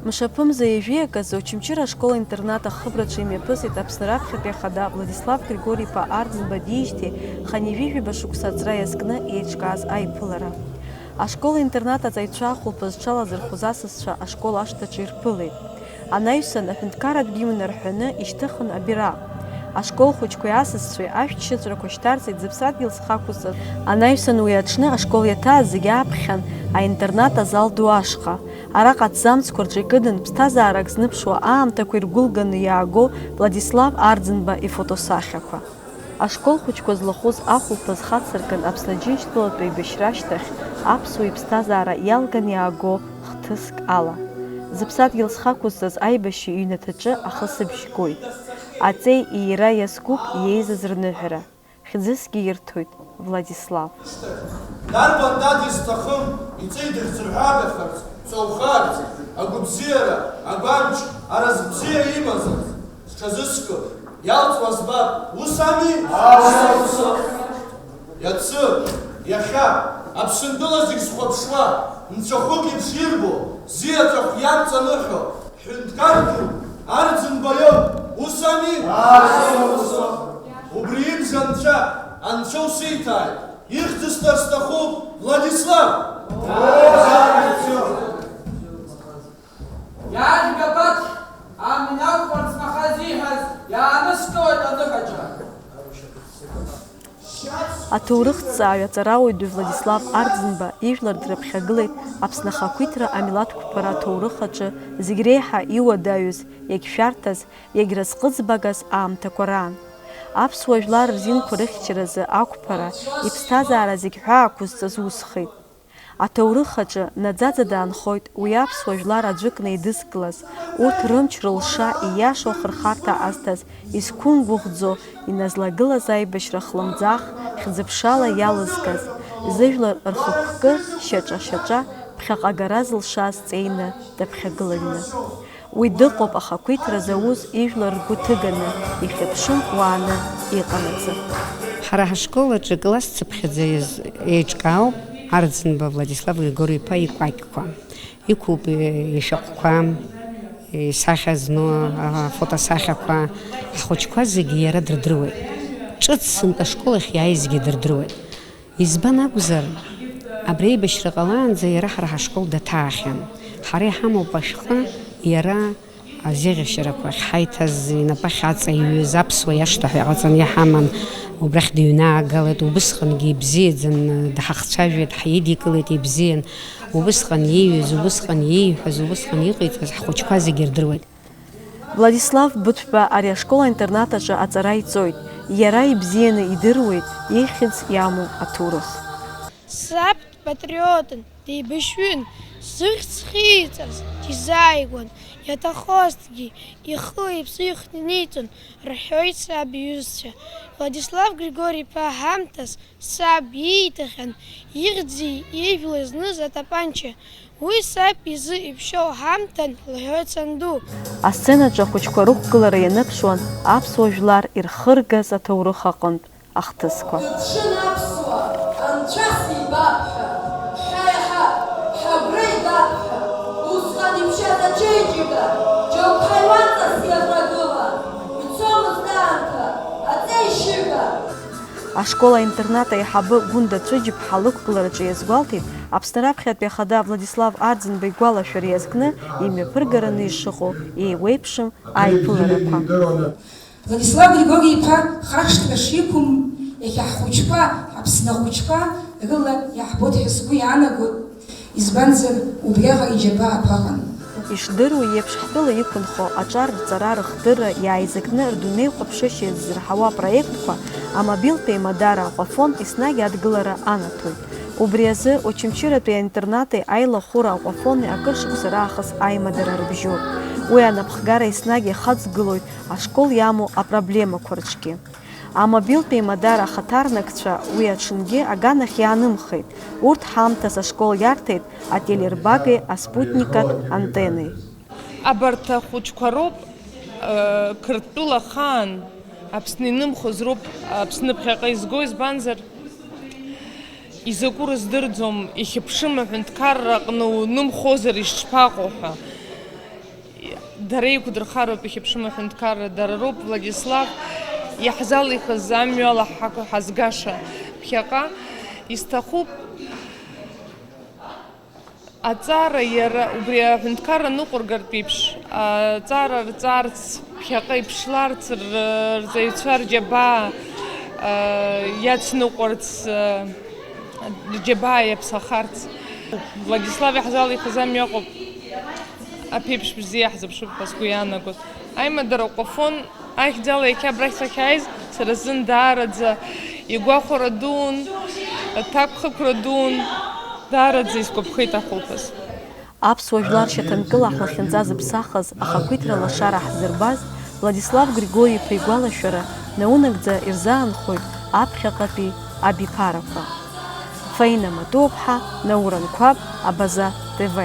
Мшаԥымза еижәиаказы Очамчыра ашкол-интернат ахыбраҿы имҩаԥысит Аԥсны раԥхьатәи ахада Владислав Григорий-иԥа Арӡынба диижьҭеи ханивижәиба шықәса аҵра иазкны еиҿкааз аиԥылара. Ашкол-интернат аҵаҩцәа хәылԥаз рҽалазырхәыз асасцәа ашкол ашҭаҿы ирԥылеит. Анаҩсан аҳәынҭқарратәгьы ҩнарҳәаны ишьҭыхын абираҟ. Ашкол хәыҷқәеи асасцәеи ашәҭшьыҵәрақәа шьҭарҵеит зыԥсадгьыл зхақәыз. Анаҩсан уи аҽны ашкол иаҭааз зегьы ааԥхьан аинтернат азал ду ашҟа. Араҟа аҭӡамцқәа рҿы икыдын ԥсҭазаарак зныԥшуа аамҭақәа иргәылганы иааго Владислав Арӡынба ифотосахьақәа. Ашкол хәыҷқәа злахәыз ахәылԥаз хацыркын Аԥсны Џьынџьтәылатәи еибашьра ашьҭахь аԥсуа иԥсҭазаара иалган иааго хҭыск ала. Зыԥсадгьыл зхақәызҵаз аибашьҩы иҩнаҭаҿы ахысыбжь гоит. Аҵеи иира иазкуп иеизаз рныҳәара. Хьӡысгьы ирҭоит Владислав. Дарбан дад изҭахым иҵеи дыхьӡырҳәагахарц, ҵоухарц, агәыбзиара, агәамч, аразбзиа имазарц, зҽазыскып, иалҵуа збап, ус ами? Иацы, иахьа, Аԥсындәыла зегь зхәаԥшуа, нцәахәык еиԥш ирбо, зиаҵәахә иамҵаныҳәо, ҳәынҭқаргьы Арӡынба иоуп, ус ами? Убри ибз анцәа усеиҭааит, ихьӡысҭар сҭахуп Владислав! Иаажәгабаҭ, аминақәарц нахаз ииҳәаз иааныскылоит аныҳәаҿа. Аҭоурыхҭҵааҩ аҵарауаҩ Владислав Арӡынба ижәлар дрыԥхьагылеит Аԥсны Ахақәиҭра амилаҭқәԥара аҭоурых аҿы зегь реиҳа иуадаҩыз, иагьшәарҭаз, иагьразҟыӡбагаз аамҭақәа раан. Аԥсуа жәлар рзинқәа рыхьчаразы ақәԥара, иԥсҭазаара зегь ҳәаақәызҵаз усхеит. Аҭоурых аҿы наӡаӡа даанхоит уи аԥсуа жәлар аӡәык неидызкылаз, урҭ рымч рылша ииашоу ахырхарҭа азҭаз, изқәымгәыӷӡо иназлагылаз аибашьра хлымӡаах хьӡыԥшала иалызгаз, зыжәлар рхықәкы шьаҿа-шьаҿа ԥхьаҟа агара зылшаз ҵеины даԥхьагылаҩны. Уи дыҟоуп ахақәиҭра зауз ижәлар ргәы ҭыганы, ихьыԥшын уааны иҟанаҵы. Ҳара ҳашкол аҿы классцыԥхьаӡа еиҿкаауп Арӡынба Владислав Григорий-иԥа икәакьқәа. Иқәуп ишәҟәқәа, исахьа зну афотосахьақәа, ҳхәыҷқәа зегьы иара дырдыруеит. Ҿыцсынтә ашкол ахь иааизгьы дырдыруеит. Избан акәзар, абри аибашьра ҟалаанӡа иара ҳара ҳашкол даҭаахьан. Ҳара иҳамоуп ашәҟы иара азеӷьашьарақәа ҳаиҭаз инапахь аҵаҩыз аԥсуа иашҭа ҳәа иҟаҵаны иҳаман. Убрахь дыҩнаагалеит, убысҟангьы ибзиаӡан даҳахцәажәеит, ҳидикылеит ибзиан. Убысҟан ииҩыз, убысҟан ииҳәаз, убысҟан иҟаиҵаз ҳхәыҷқәа зегьы ирдыруеит. Владислав Быҭәба ари ашкол-интернат аҿы аҵара иҵоит. Иара ибзианы идыруеит ихьӡ иамоу аҭоурых. Саб патриотын, деибашьҩын, зыхьӡ хиҵаз дизааигәан, иаҭахозҭгьы ихы иԥсы ихҭниҵон, рҳәоит саб иҩызцәа. Владислав Григорий-иԥа ҳамҭас саб ииҭахьан ихьӡи ижәлеи зныз атапанча. Уи саб изы иԥшьоу ҳамҭан, лҳәоит санду. Асценаҿы ахәыҷқәа рықәгылара ианыԥшуан аԥсуа жәлар ирхыргаз аҭоурых аҟынтә ахҭысқәа. Ашкола-интернат аиҳабы Гәында Цәыџь-иԥҳа лықәгылараҿы иазгәалҭеит Аԥсны раԥхьатәи ахада Владислав Арӡынба игәалашәара иазкны имҩаԥыргараны ишыҟоу еиуеиԥшым аиԥыларақәа. Владислав Григорий-иԥа хашҭра шиқәым иахьа ҳхәыҷқәа, Аԥсны ахәыҷқәа рыла иаҳбоит ҳәа сгәы иаанагоит, избанзар убриаҟа иџьабаа ԥаҟан. Ишдыру еиԥш ҳтәыла иқәынхо аҿар рҵара рыхдырра иааизакны рдунеихә аԥшышьа иаззырҳауа апроектқәа амобилтә еимадара аҟәафон еснагь адгылара анаҭоит. Убри азы Очамчыратәи аинтернати аилахәыра аҟәафони акыр шықәса раахыс аимадара рыбжьоуп. Уи анапхгара еснагь ихаҵгылоит ашкол иамоу апроблемақәа рҿгьы. Амобилтә еимадара ахаҭарнакцәа уи аҽынгьы аганахь иаанымхеит. Урҭ ҳамҭас ашкол иарҭеит ателербагеи аспутникатә антеннеи. Абарҭ ахәыҷқәа роуп Қырҭтәыла хаан Аԥсны инымхоз роуп Аԥсны ԥхьаҟа изго, избанзар изакәу рыздырӡом, ихьыԥшым аҳәынҭқарра аҟны унымхозар ишԥаҟоу ҳәа. Дара еиқәдырхароуп ихьыԥшым аҳәынҭқарра, дара роуп Владислав иаҳзалихыз амҩала ҳазгаша. Ԥхьаҟа исҭахуп аҵара иара убри аҳәынҭқарра ныҟәыргартә еиԥш, аҵара рҵарц, ԥхьаҟа иԥшларц, рҵаҩцәа рџьабаа иацныҟәарц, рџьабаа иаԥсахарц. Владислав иаҳзалихыз амҩа ыҟоуп аԥеиԥш бзиа ҳзыԥшуп ҳәа сгәы иаанагоит. Аимадара Ҟәафон ахьӡала иахьа абрахь сахьааиз сара сзын даараӡа игәахәара дуун, аҭакәхақәра дуун, даараӡа искәаԥхеит ахәылԥаз. Аԥсуа жәлар шьаҭанкыла ҳлахьынҵа зыԥсахыз ахақәиҭра лашара ҳзырбаз Владислав Григори-иԥа игәалашәара наунагӡа ирзаанхоит аԥхьаҟатәи абиԥарақәа. Фаина Матоуԥҳа, Науран Қәаб, Абаза ТВ.